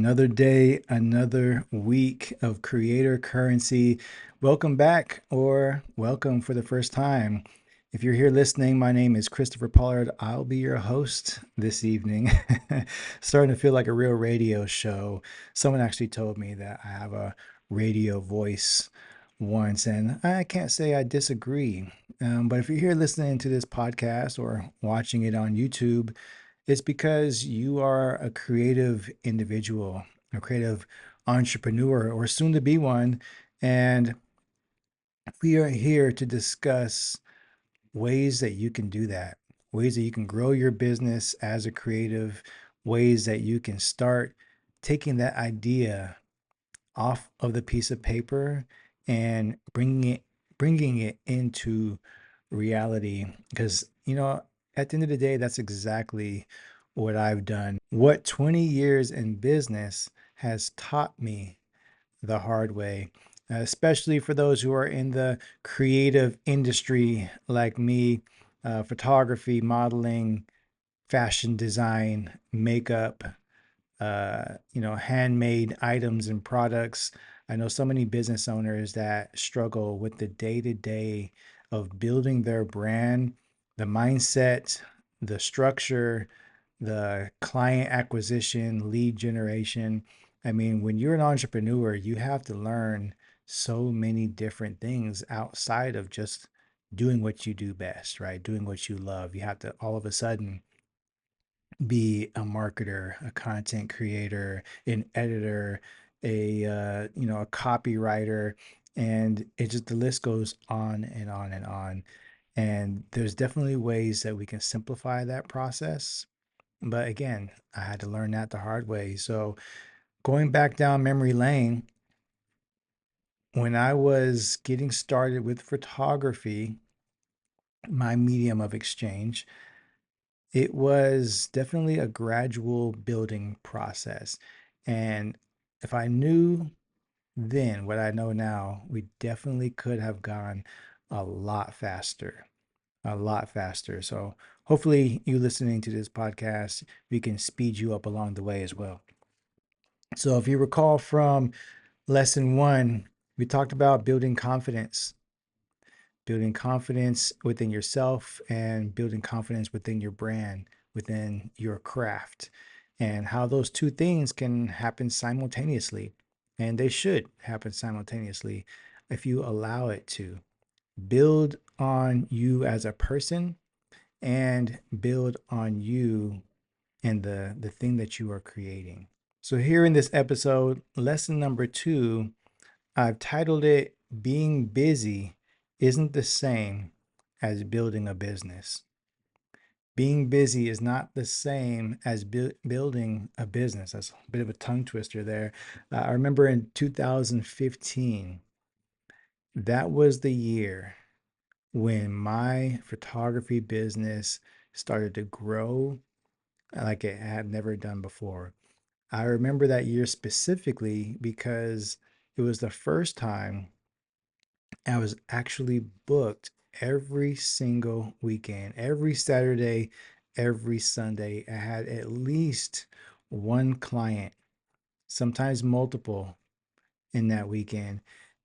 Another day, another week of creator currency. Welcome back, or welcome for the first time. If you're here listening, my name is Christopher Pollard. I'll be your host this evening. Starting to feel like a real radio show. Someone actually told me that I have a radio voice once, and I can't say I disagree. But if you're here listening to this podcast or watching it on YouTube, it's because you are a creative individual, a creative entrepreneur, or soon to be one. And we are here to discuss ways that you can do that, ways that you can grow your business as a creative, ways that you can start taking that idea off of the piece of paper and bringing it into reality. Because at the end of the day, that's exactly what I've done. What 20 years in business has taught me the hard way, especially for those who are in the creative industry like me, photography, modeling, fashion design, makeup, handmade items and products. I know so many business owners that struggle with the day to day of building their brand, the mindset, the structure, the client acquisition, lead generation. I mean, when you're an entrepreneur, you have to learn so many different things outside of just doing what you do best, right? Doing what you love. You have to all of a sudden be a marketer, a content creator, an editor, a copywriter, and it just the list goes on and on and on. And there's definitely ways that we can simplify that process. But again, I had to learn that the hard way. So going back down memory lane, when I was getting started with photography, my medium of exchange, it was definitely a gradual building process. And if I knew then what I know now, we definitely could have gone a lot faster, a lot faster. So hopefully you listening to this podcast, we can speed you up along the way as well. So if you recall from lesson one, we talked about building confidence within yourself and building confidence within your brand, within your craft, and how those two things can happen simultaneously. And they should happen simultaneously if you allow it to. Build on you as a person and build on you and the thing that you are creating. So, here in this episode, lesson number two, I've titled it Being Busy Isn't the Same as Building a Business. Being busy is not the same as building a business. That's a bit of a tongue twister there. I remember in 2015, that was the year when my photography business started to grow like it had never done before. I remember that year specifically because it was the first time I was actually booked every single weekend, every Saturday, every Sunday. I had at least one client, sometimes multiple in that weekend.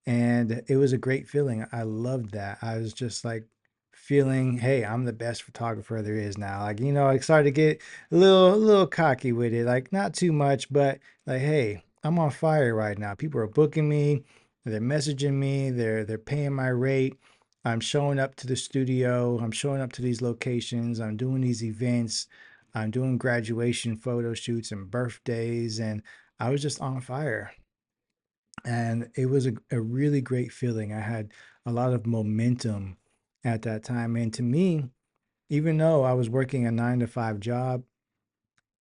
And it was a great feeling. I loved that. I was just like feeling, hey, I'm the best photographer there is now. Like, I started to get a little cocky with it. Like not too much, but like, hey, I'm on fire right now. People are booking me, they're messaging me, they're paying my rate. I'm showing up to the studio, I'm showing up to these locations, I'm doing these events, I'm doing graduation photo shoots and birthdays, and I was just on fire. And it was a really great feeling. I had a lot of momentum at that time. And to me, even though I was working a 9 to 5 job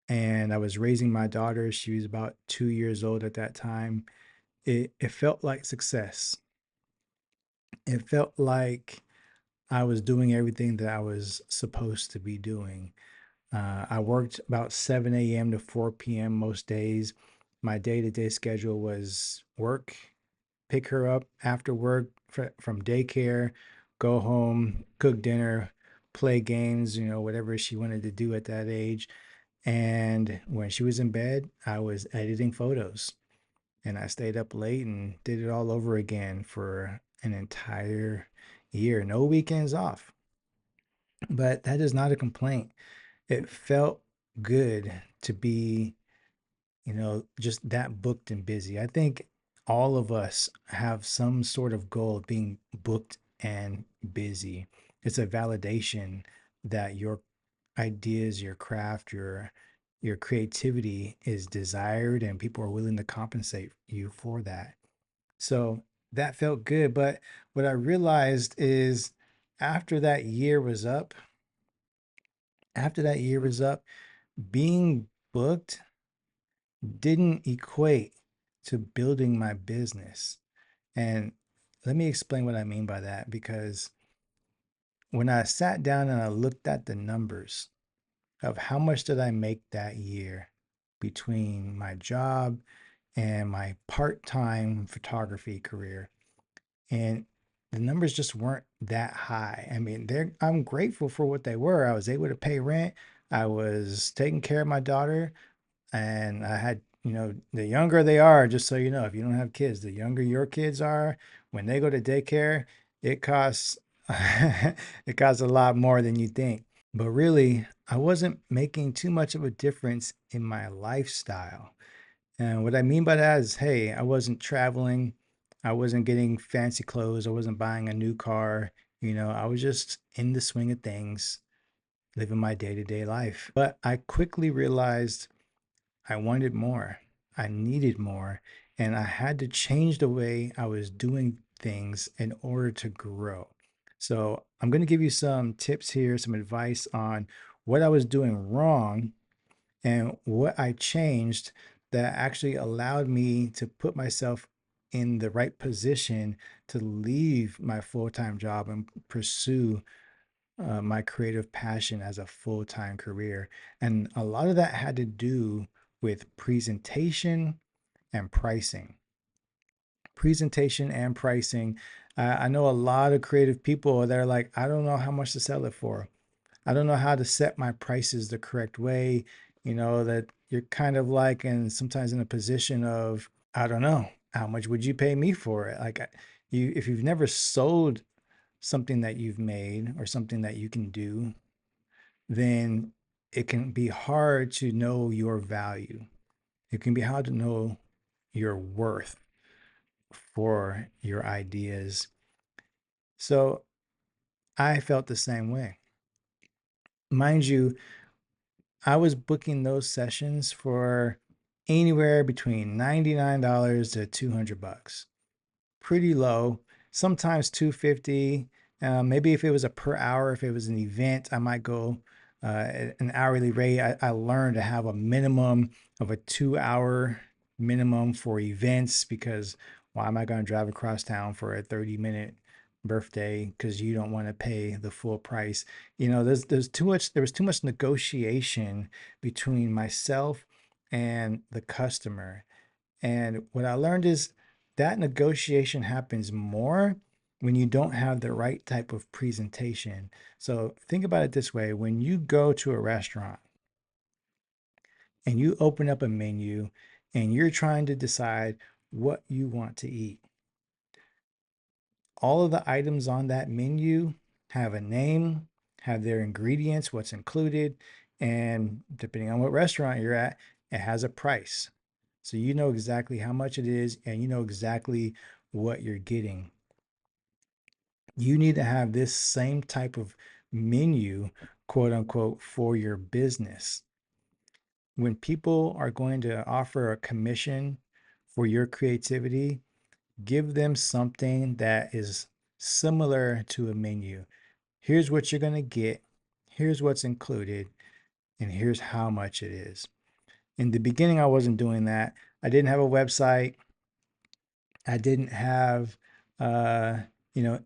and I was raising my daughter, she was about 2 years old at that time, it felt like success. It felt like I was doing everything that I was supposed to be doing. I worked about 7 a.m. to 4 p.m. most days. My day to day schedule was work, pick her up after work from daycare, go home, cook dinner, play games, whatever she wanted to do at that age. And when she was in bed, I was editing photos, and I stayed up late and did it all over again for an entire year. No weekends off. But that is not a complaint. It felt good to be, just that booked and busy. I think all of us have some sort of goal of being booked and busy. It's a validation that your ideas, your craft, your creativity is desired and people are willing to compensate you for that. So that felt good. But what I realized is after that year was up, after that year was up, being booked didn't equate to building my business. And let me explain what I mean by that, because when I sat down and I looked at the numbers of how much did I make that year between my job and my part-time photography career, and the numbers just weren't that high. I mean, I'm grateful for what they were. I was able to pay rent. I was taking care of my daughter, and I had, the younger they are, just so you know, if you don't have kids, the younger your kids are, when they go to daycare, it costs it costs a lot more than you think. But really, I wasn't making too much of a difference in my lifestyle. And what I mean by that is, hey, I wasn't traveling, I wasn't getting fancy clothes, I wasn't buying a new car. I was just in the swing of things, living my day-to-day life. But I quickly realized I wanted more. I needed more. And I had to change the way I was doing things in order to grow. So I'm going to give you some tips here, some advice on what I was doing wrong and what I changed that actually allowed me to put myself in the right position to leave my full-time job and pursue my creative passion as a full-time career. And a lot of that had to do with presentation and pricing. Presentation and pricing. I know a lot of creative people that are like, I don't know how much to sell it for. I don't know how to set my prices the correct way. That you're kind of like, and sometimes in a position of, I don't know, how much would you pay me for it? Like, if you've never sold something that you've made or something that you can do, then it can be hard to know your value. It can be hard to know your worth for your ideas. So I felt the same way. Mind you, I was booking those sessions for anywhere between $99 to 200 bucks. Pretty low, sometimes 250. Maybe if it was a per hour, if it was an event, I might go an hourly rate. I learned to have a minimum of a 2 hour minimum for events, because why am I going to drive across town for a 30-minute birthday because you don't want to pay the full price? There was too much negotiation between myself and the customer. And what I learned is that negotiation happens more when you don't have the right type of presentation. So think about it this way: when you go to a restaurant and you open up a menu and you're trying to decide what you want to eat, all of the items on that menu have a name, have their ingredients, what's included, and depending on what restaurant you're at, it has a price. So you know exactly how much it is and you know exactly what you're getting. You need to have this same type of menu, quote unquote, for your business. When people are going to offer a commission for your creativity, give them something that is similar to a menu. Here's what you're going to get, here's what's included, and here's how much it is. In the beginning, I wasn't doing that. I didn't have a website. I didn't have,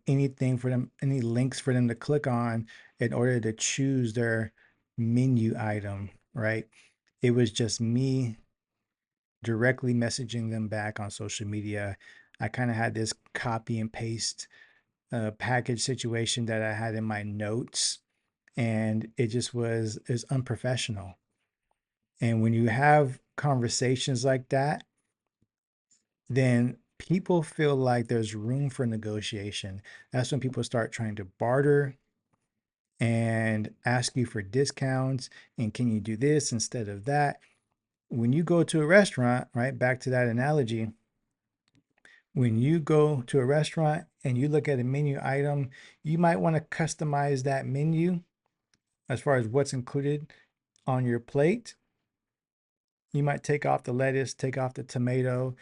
anything for them, any links for them to click on in order to choose their menu item, right? It was just me directly messaging them back on social media. I kind of had this copy and paste package situation that I had in my notes, and it just was unprofessional. And when you have conversations like that, then people feel like there's room for negotiation. That's when people start trying to barter and ask you for discounts and can you do this instead of that. When you go to a restaurant, right, back to that analogy, when you go to a restaurant and you look at a menu item, you might want to customize that menu as far as what's included on your plate. You might take off the lettuce, take off the tomato,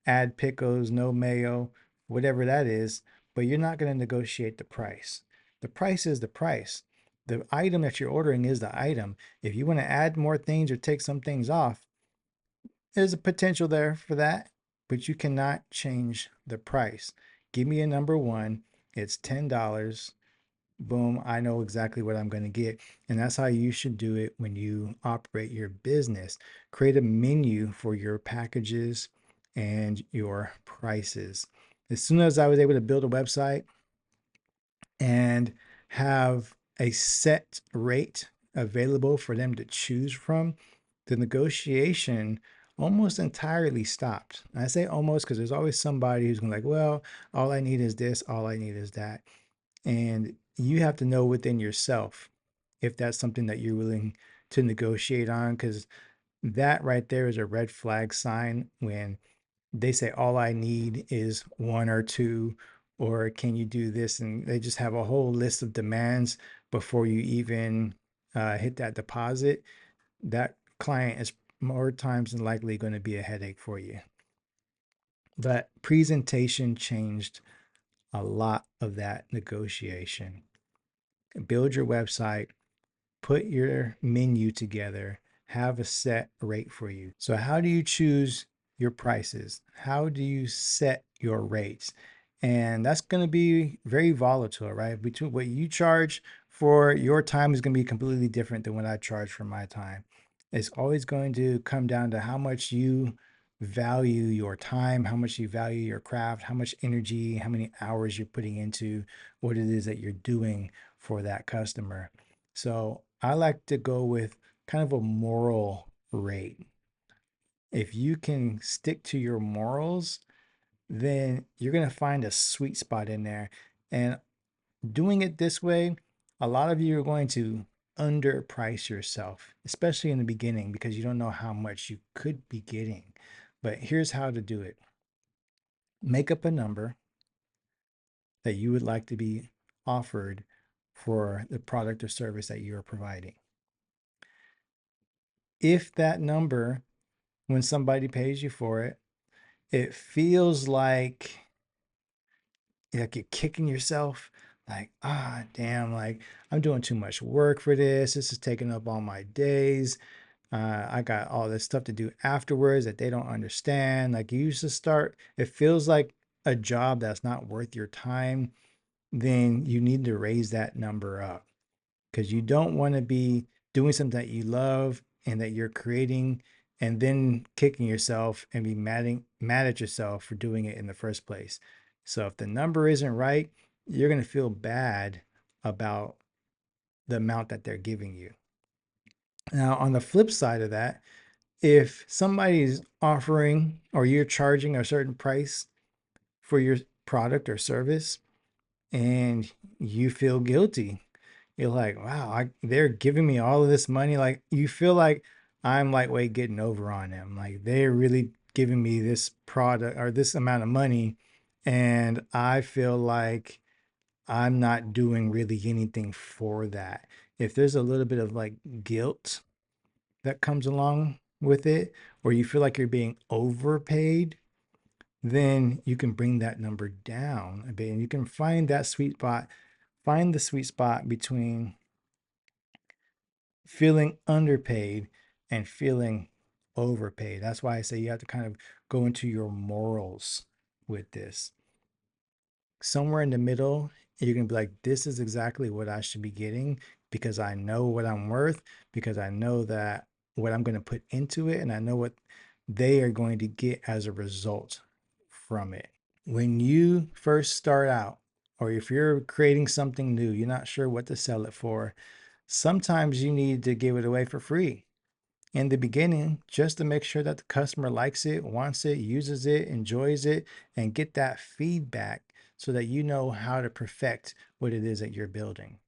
add pickles, no mayo, whatever that is, but you're not going to negotiate the price. The price is the price. The item that you're ordering is the item. If you want to add more things or take some things off, there's a potential there for that, but you cannot change the price. Give me a number one, it's $10. Boom, I know exactly what I'm going to get. And that's how you should do it when you operate your business. Create a menu for your packages and your prices. As soon as I was able to build a website and have a set rate available for them to choose from, the negotiation almost entirely stopped. And I say almost because there's always somebody who's going to like, well, all I need is this, all I need is that. And you have to know within yourself if that's something that you're willing to negotiate on, because that right there is a red flag sign when they say, all I need is one or two, or can you do this? And they just have a whole list of demands before you even hit that deposit. That client is more times than likely going to be a headache for you. But presentation changed a lot of that negotiation. Build your website, put your menu together, have a set rate for you. So, how do you choose your prices? How do you set your rates? And that's going to be very volatile, right? Between what you charge for your time is going to be completely different than what I charge for my time. It's always going to come down to how much you value your time, how much you value your craft, how much energy, how many hours you're putting into what it is that you're doing for that customer. So I like to go with kind of a moral rate. If you can stick to your morals, then you're going to find a sweet spot in there. And doing it this way, a lot of you are going to underprice yourself, especially in the beginning, because you don't know how much you could be getting. But here's how to do it. Make up a number that you would like to be offered for the product or service that you are providing. If that number, when somebody pays you for it, it feels like you're kicking yourself, like, ah, damn, like I'm doing too much work for this. This is taking up all my days. I got all this stuff to do afterwards that they don't understand. Like you used to start, it feels like a job that's not worth your time. Then you need to raise that number up, because you don't want to be doing something that you love and that you're creating and then kicking yourself and be mad at yourself for doing it in the first place. So if the number isn't right, you're going to feel bad about the amount that they're giving you. Now, on the flip side of that, if somebody's offering or you're charging a certain price for your product or service and you feel guilty, you're like, wow, they're giving me all of this money. Like you feel like I'm lightweight getting over on them. Like they're really giving me this product or this amount of money. And I feel like I'm not doing really anything for that. If there's a little bit of like guilt that comes along with it, or you feel like you're being overpaid, then you can bring that number down a bit and you can find that sweet spot, find the sweet spot between feeling underpaid and feeling overpaid. That's why I say you have to kind of go into your morals with this. Somewhere in the middle, you're going to be like, this is exactly what I should be getting because I know what I'm worth, because I know that what I'm going to put into it, and I know what they are going to get as a result from it. When you first start out, or if you're creating something new, you're not sure what to sell it for, sometimes you need to give it away for free. in the beginning just to make sure that the customer likes it, wants it, uses it, enjoys it, and get that feedback so that you know how to perfect what it is that you're building.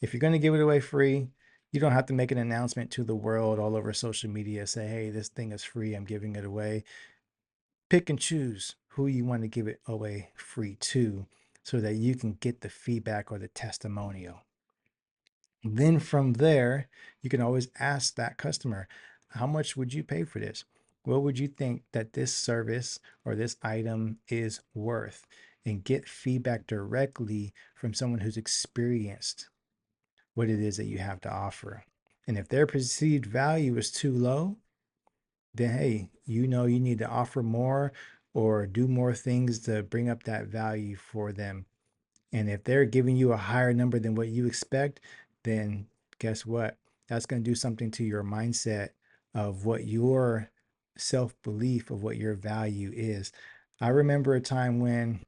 If you're going to give it away free, you don't have to make an announcement to the world all over social media, say, hey, this thing is free, I'm giving it away. Pick and choose who you want to give it away free to so that you can get the feedback or the testimonial. Then from there, you can always ask that customer, how much would you pay for this? What would you think that this service or this item is worth? And get feedback directly from someone who's experienced what it is that you have to offer. And if their perceived value is too low, then hey, you know you need to offer more or do more things to bring up that value for them. And if they're giving you a higher number than what you expect, then guess what? That's going to do something to your mindset of what your self belief of what your value is. I remember a time when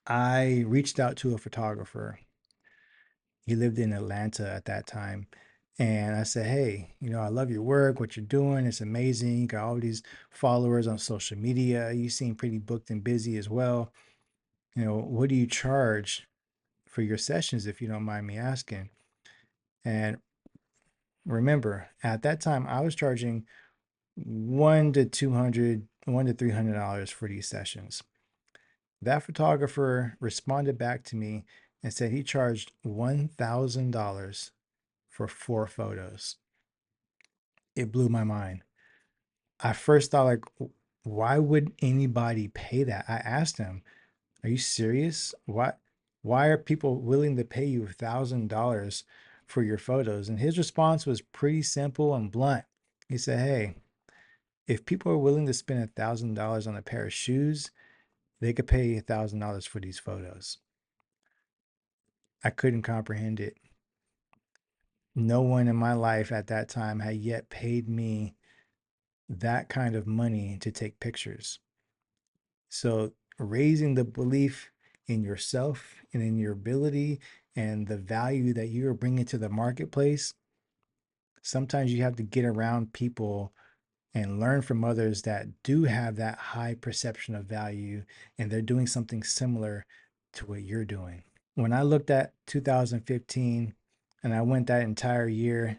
I reached out to a photographer. He lived in Atlanta at that time. And I said, hey, I love your work, what you're doing. It's amazing. You got all these followers on social media. You seem pretty booked and busy as well. What do you charge for your sessions, if you don't mind me asking? And remember, at that time, I was charging $100 to $300 for these sessions. That photographer responded back to me and said he charged $1,000 for 4 photos. It blew my mind. I first thought, like, why would anybody pay that? I asked him, are you serious? Why are people willing to pay you $1,000 for your photos? And his response was pretty simple and blunt. He said, hey, if people are willing to spend $1,000 on a pair of shoes, they could pay $1,000 for these photos. I couldn't comprehend it. No one in my life at that time had yet paid me that kind of money to take pictures. So raising the belief in yourself and in your ability and the value that you're bringing to the marketplace, sometimes you have to get around people and learn from others that do have that high perception of value and they're doing something similar to what you're doing. When I looked at 2015 and I went that entire year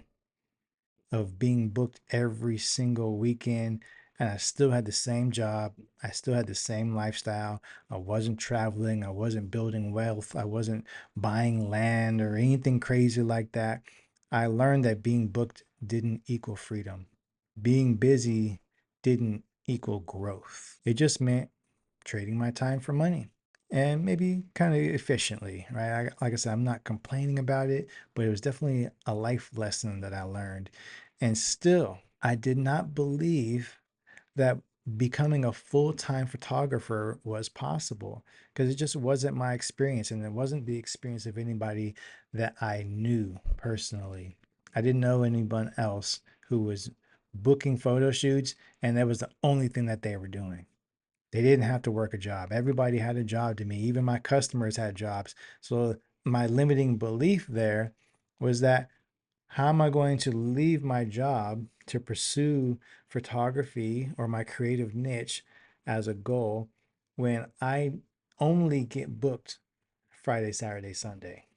of being booked every single weekend, and I still had the same job. I still had the same lifestyle. I wasn't traveling. I wasn't building wealth. I wasn't buying land or anything crazy like that. I learned that being booked didn't equal freedom. Being busy didn't equal growth. It just meant trading my time for money and maybe kind of efficiently, right? Like I said, I'm not complaining about it, but it was definitely a life lesson that I learned. And still, I did not believe that becoming a full-time photographer was possible because it just wasn't my experience and it wasn't the experience of anybody that I knew personally. I didn't know anyone else who was booking photo shoots and that was the only thing that they were doing. They didn't have to work a job. Everybody had a job to me. Even my customers had jobs. So my limiting belief there was that how am I going to leave my job to pursue photography or my creative niche as a goal when I only get booked Friday, Saturday, Sunday?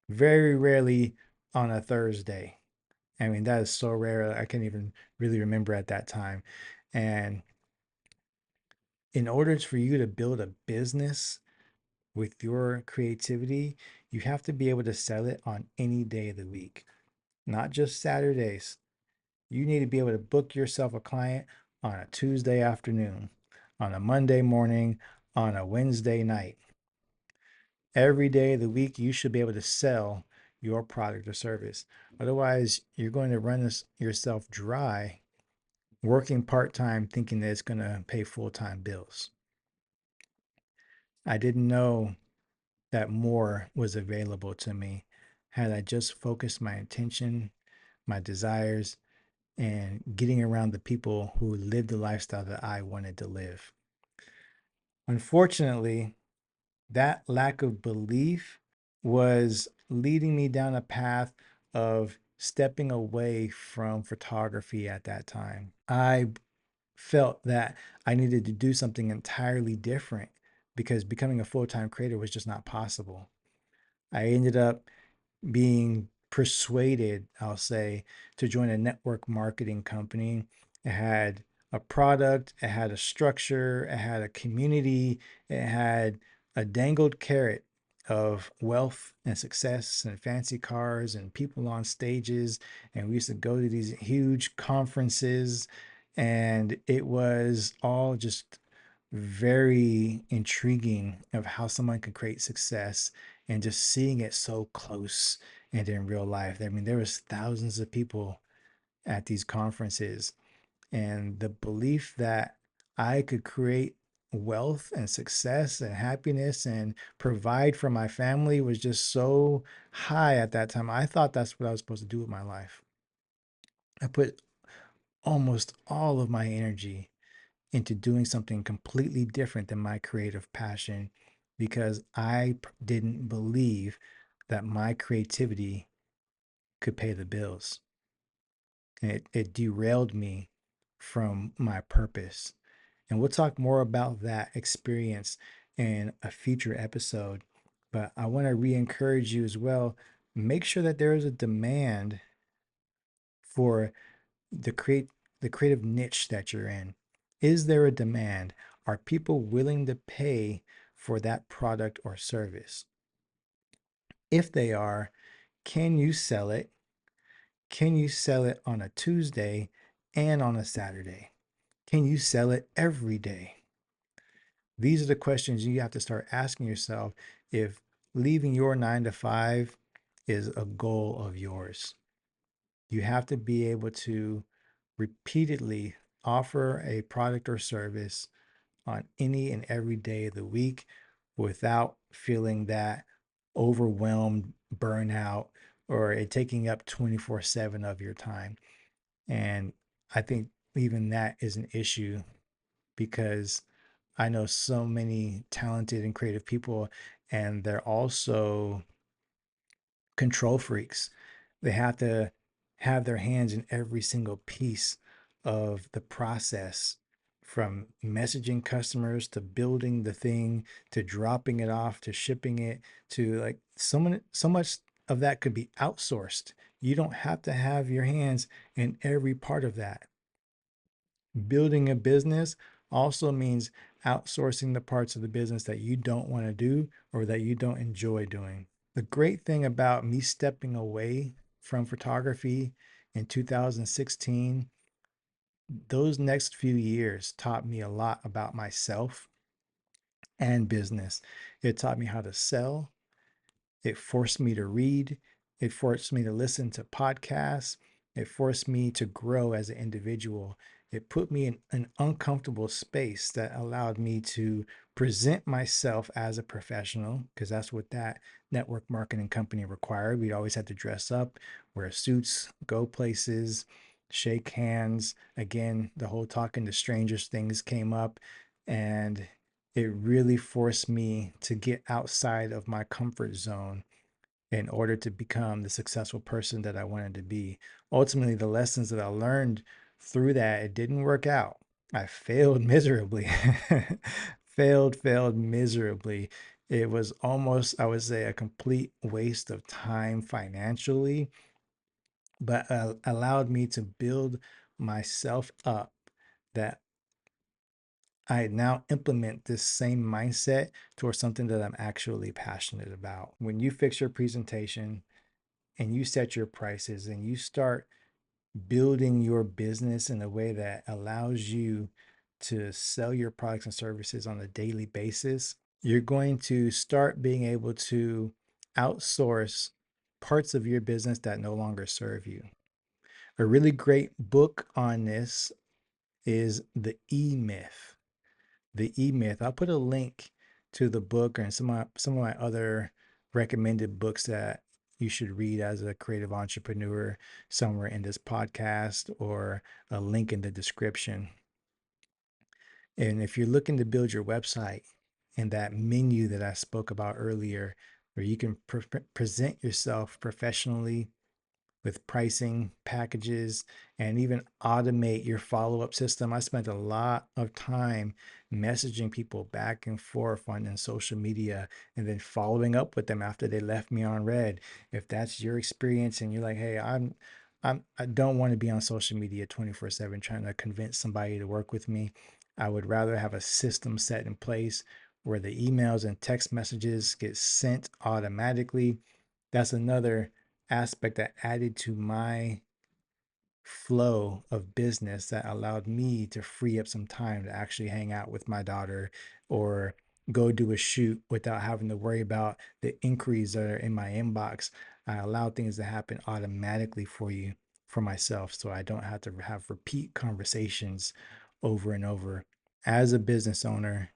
Very rarely on a Thursday. I mean, that is so rare. I can't even really remember at that time. And in order for you to build a business with your creativity, you have to be able to sell it on any day of the week, not just Saturdays. You need to be able to book yourself a client on a Tuesday afternoon, on a Monday morning, on a Wednesday night. Every day of the week, you should be able to sell your product or service. Otherwise, you're going to run yourself dry working part time thinking that it's going to pay full time bills. I didn't know that more was available to me had I just focused my attention, my desires, and getting around the people who lived the lifestyle that I wanted to live. Unfortunately, that lack of belief was leading me down a path of stepping away from photography at that time. I felt that I needed to do something entirely different because becoming a full-time creator was just not possible. I ended up being persuaded, I'll say, to join a network marketing company. It had a product, it had a structure, it had a community, it had a dangled carrot of wealth and success and fancy cars and people on stages. And we used to go to these huge conferences, and it was all just very intriguing of how someone could create success and just seeing it so close and in real life. I mean, there was thousands of people at these conferences, and the belief that I could create wealth and success and happiness and provide for my family was just so high at that time. I thought that's what I was supposed to do with my life. I put almost all of my energy into doing something completely different than my creative passion because didn't believe that my creativity could pay the bills. And it derailed me from my purpose. And we'll talk more about that experience in a future episode. But I want to re encourage you as well. Make sure that there is a demand for the create the creative niche that you're in. Is there a demand? Are people willing to pay for that product or service? If they are, can you sell it? Can you sell it on a Tuesday and on a Saturday? Can you sell it every day? These are the questions you have to start asking yourself if leaving your 9 to 5 is a goal of yours. You have to be able to repeatedly offer a product or service on any and every day of the week without feeling that overwhelmed burnout or it taking up 24/7 of your time. And I think even that is an issue because I know so many talented and creative people, and they're also control freaks. They have to have their hands in every single piece of the process from messaging customers to building the thing to dropping it off to shipping it to like so much of that could be outsourced. You don't have to have your hands in every part of that. Building a business also means outsourcing the parts of the business that you don't want to do or that you don't enjoy doing. The great thing about me stepping away from photography in 2016, those next few years taught me a lot about myself and business. It taught me how to sell. It forced me to read. It forced me to listen to podcasts. It forced me to grow as an individual. It put me in an uncomfortable space that allowed me to present myself as a professional, because that's what that network marketing company required. We always had to dress up, wear suits, go places, shake hands. Again, the whole talking to strangers things came up, and it really forced me to get outside of my comfort zone in order to become the successful person that I wanted to be. Ultimately, the lessons that I learned through that, it didn't work out. I failed miserably. Failed miserably. It was almost, I would say, a complete waste of time financially, but allowed me to build myself up that I now implement this same mindset towards something that I'm actually passionate about. When you fix your presentation and you set your prices and you start building your business in a way that allows you to sell your products and services on a daily basis, you're going to start being able to outsource parts of your business that no longer serve you. A really great book on this is The E Myth. The E Myth. I'll put a link to the book and some of my other recommended books that you should read as a creative entrepreneur somewhere in this podcast or a link in the description. And if you're looking to build your website in that menu that I spoke about earlier, where you can present yourself professionally with pricing, packages, and even automate your follow-up system. I spent a lot of time messaging people back and forth on social media and then following up with them after they left me on red. If that's your experience and you're like, hey, I don't want to be on social media 24/7 trying to convince somebody to work with me. I would rather have a system set in place where the emails and text messages get sent automatically. That's another aspect that added to my flow of business that allowed me to free up some time to actually hang out with my daughter or go do a shoot without having to worry about the inquiries that are in my inbox. I allow things to happen automatically for myself so I don't have to have repeat conversations over and over. As a business owner,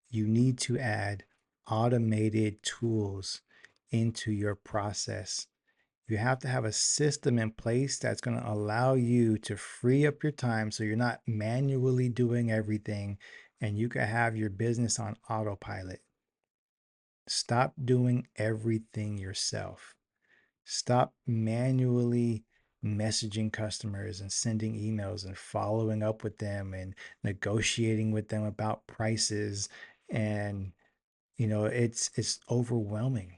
you need to add automated tools into your process. You have to have a system in place that's going to allow you to free up your time so you're not manually doing everything and you can have your business on autopilot. Stop doing everything yourself. Stop manually messaging customers and sending emails and following up with them and negotiating with them about prices. And it's overwhelming.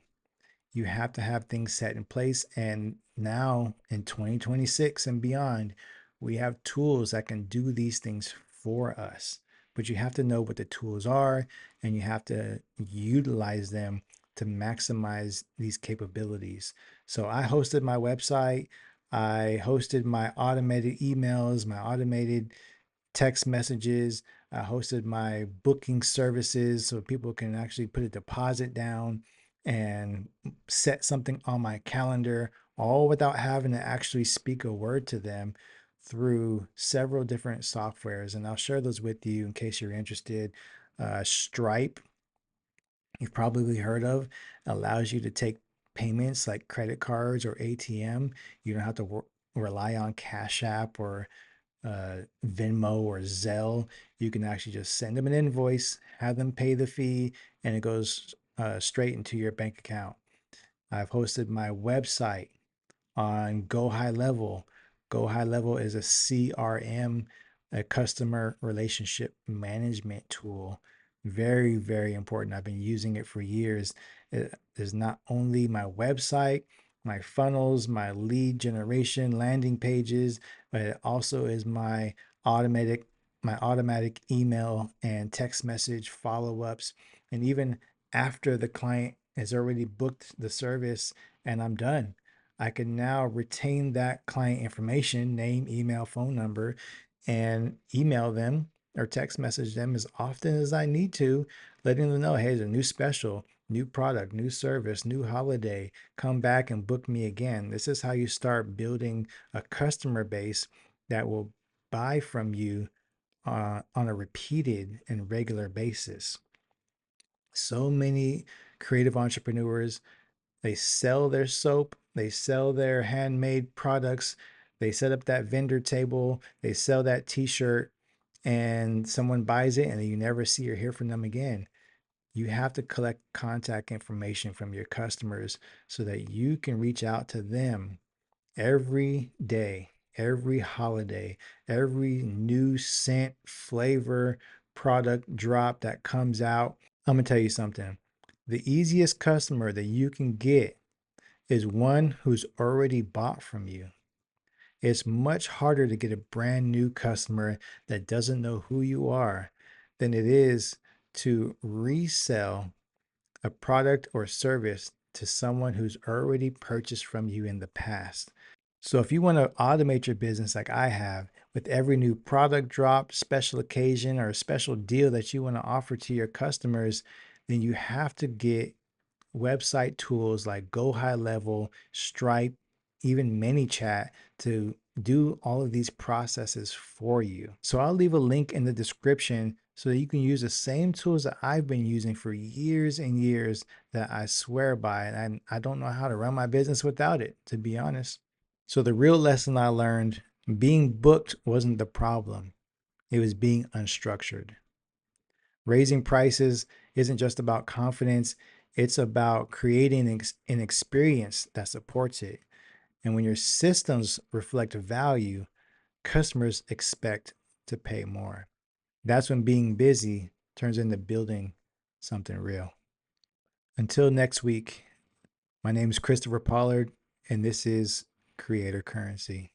You have to have things set in place. And now in 2026 and beyond, we have tools that can do these things for us. But you have to know what the tools are and you have to utilize them to maximize these capabilities. So I hosted my website, I hosted my automated emails, my automated text messages. I hosted my booking services so people can actually put a deposit down and set something on my calendar, all without having to actually speak a word to them through several different softwares. And I'll share those with you in case you're interested. Stripe, you've probably heard of, allows you to take payments like credit cards or ATM. You don't have to rely on Cash App or Venmo or Zelle. You can actually just send them an invoice, have them pay the fee, and it goes straight into your bank account. I've hosted my website on Go High Level. Go High Level is a CRM, a customer relationship management tool. Very, very important. I've been using it for years. It is not only my website, my funnels, my lead generation, landing pages, but it also is my automatic email and text message follow-ups. And even after the client has already booked the service and I'm done, I can now retain that client information, name, email, phone number, and email them or text message them as often as I need to, letting them know, hey, there's a new special, new product, new service, new holiday. Come back and book me again. This is how you start building a customer base that will buy from you on a repeated and regular basis. So many creative entrepreneurs, they sell their soap, they sell their handmade products, they set up that vendor table, they sell that t-shirt, and someone buys it and you never see or hear from them again. You have to collect contact information from your customers so that you can reach out to them every day, every holiday, every new scent, flavor, product drop that comes out. I'm going to tell you something. The easiest customer that you can get is one who's already bought from you. It's much harder to get a brand new customer that doesn't know who you are than it is to resell a product or service to someone who's already purchased from you in the past. So if you want to automate your business like I have, with every new product drop, special occasion, or a special deal that you want to offer to your customers, then you have to get website tools like Go High Level, Stripe, even ManyChat to do all of these processes for you. So I'll leave a link in the description so that you can use the same tools that I've been using for years and years that I swear by. And I don't know how to run my business without it, to be honest. So the real lesson I learned, being booked wasn't the problem. It was being unstructured. Raising prices isn't just about confidence, it's about creating an experience that supports it. And when your systems reflect value, customers expect to pay more. That's when being busy turns into building something real. Until next week, my name is Christopher Pollard, and this is Creator Currency.